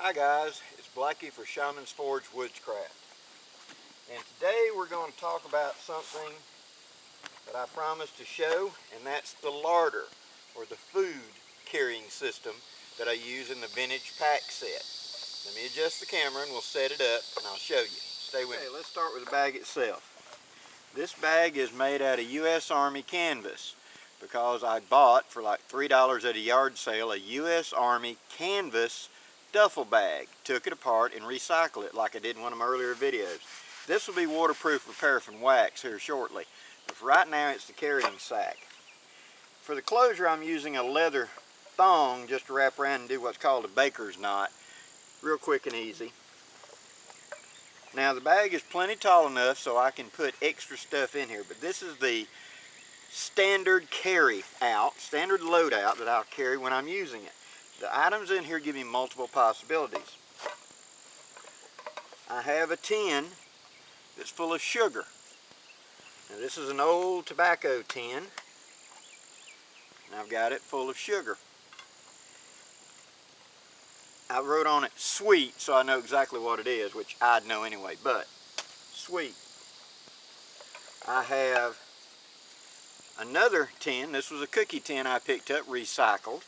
Hi guys, it's Blackie for Shaman's Forge Woodscraft. And today we're going to talk about something that I promised to show, and that's the larder, or the food carrying system that I use in the vintage pack set. Let me adjust the camera and we'll set it up and I'll show you. Stay with me. Let's start with the bag itself. This bag is made out of U.S. Army canvas because I bought for like $3 at a yard sale a U.S. Army canvas duffel bag. Took it apart and recycled it like I did in one of my earlier videos. This will be waterproof with paraffin wax here shortly, but for right now it's the carrying sack. For the closure I'm using a leather thong just to wrap around and do what's called a baker's knot. Real quick and easy. Now the bag is plenty tall enough so I can put extra stuff in here, but this is the standard carry out, standard load out that I'll carry when I'm using it. The items in here give me multiple possibilities. I have a tin that's full of sugar. Now this is an old tobacco tin, and I've got it full of sugar. I wrote on it sweet, so I know exactly what it is, which I'd know anyway, but sweet. I have another tin. This was a cookie tin I picked up, recycled,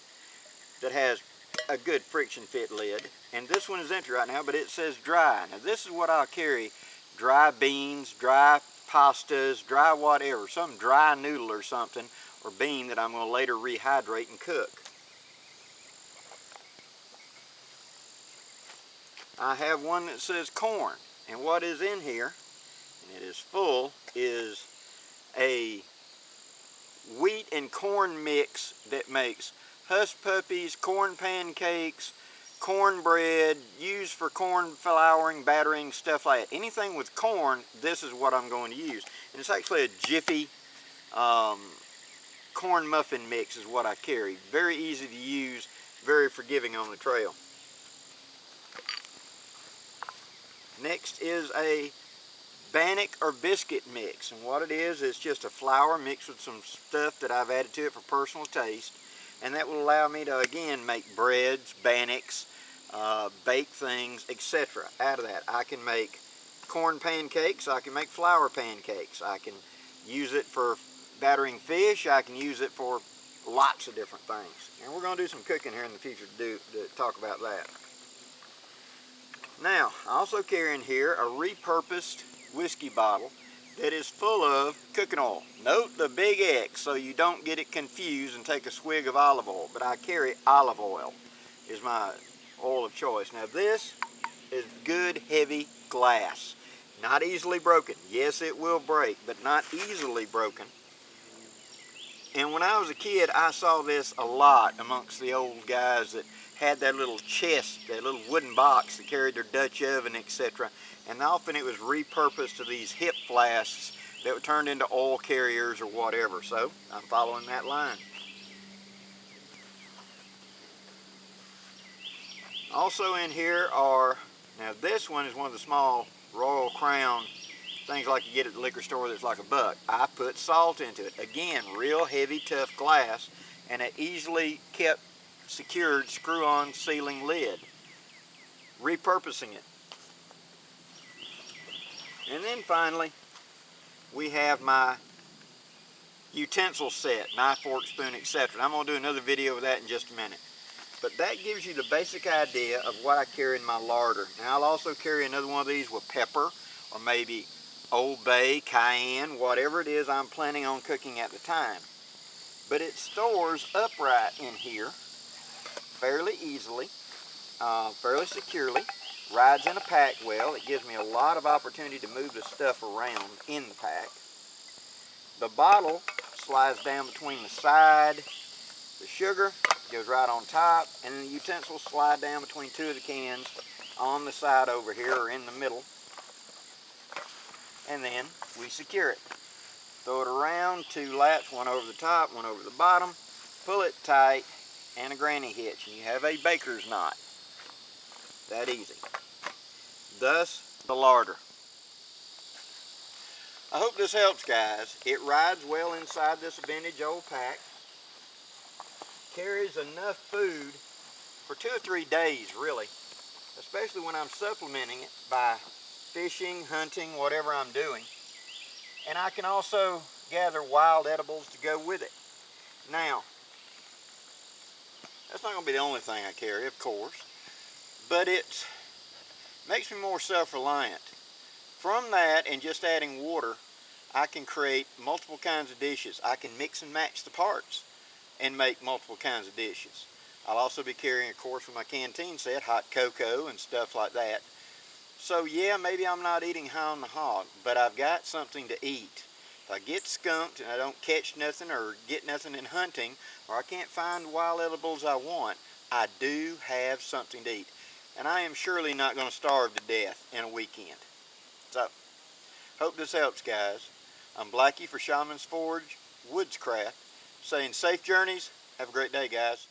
that has a good friction fit lid. And this one is empty right now, but it says dry. Now this is what I'll carry: dry beans, dry pastas, dry whatever, some dry noodle or something, or bean that I'm going to later rehydrate and cook. I have one that says corn, and what is in here, and it is full, is a wheat and corn mix that makes hush puppies, corn pancakes, cornbread, used for corn flouring, battering, stuff like that. Anything with corn, this is what I'm going to use. And it's actually a Jiffy corn muffin mix is what I carry. Very easy to use, very forgiving on the trail. Next is a bannock or biscuit mix, and what it is just a flour mixed with some stuff that I've added to it for personal taste, and that will allow me to again make breads, bannocks, bake things, etc. Out of that I can make corn pancakes, I can make flour pancakes, I can use it for battering fish, I can use it for lots of different things, and we're going to do some cooking here in the future to talk about that. Now, I also carry in here a repurposed whiskey bottle that is full of cooking oil. Note the big X so you don't get it confused and take a swig of olive oil, but I carry olive oil is my oil of choice. Now this is good heavy glass, not easily broken. Yes, it will break, but not easily broken. And when I was a kid, I saw this a lot amongst the old guys that had that little chest, that little wooden box that carried their Dutch oven, etc. And often it was repurposed to these hip flasks that were turned into oil carriers or whatever. So I'm following that line. Also in here are, now this one is one of the small Royal Crown things like you get at the liquor store that's like $1. I put salt into it. Again, real heavy, tough glass, and an easily kept secured screw-on sealing lid. Repurposing it. And then finally, we have my utensil set, knife, fork, spoon, etc. I'm going to do another video of that in just a minute. But that gives you the basic idea of what I carry in my larder. Now I'll also carry another one of these with pepper, or maybe Old Bay, cayenne, whatever it is I'm planning on cooking at the time. But it stores upright in here fairly easily, fairly securely, rides in a pack well. It gives me a lot of opportunity to move the stuff around in the pack. The bottle slides down between the side, the sugar goes right on top, and the utensils slide down between two of the cans on the side over here or in the middle. And then we secure it. Throw it around, 2 lats, one over the top, one over the bottom, pull it tight, and a granny hitch, and you have a baker's knot. That easy. Thus, the larder. I hope this helps, guys. It rides well inside this vintage old pack. Carries enough food for 2 or 3 days, really. especially when I'm supplementing it by fishing, hunting, whatever I'm doing. And I can also gather wild edibles to go with it. Now, that's not going to be the only thing I carry, of course, but it makes me more self-reliant. From that and just adding water, I can create multiple kinds of dishes. I can mix and match the parts and make multiple kinds of dishes. I'll also be carrying, of course, with my canteen set, hot cocoa and stuff like that. So yeah, maybe I'm not eating high on the hog, but I've got something to eat. If I get skunked and I don't catch nothing or get nothing in hunting, or I can't find the wild edibles I want, I do have something to eat. And I am surely not going to starve to death in a weekend. So, hope this helps, guys. I'm Blackie for Shaman's Forge Woodscraft, saying safe journeys. Have a great day, guys.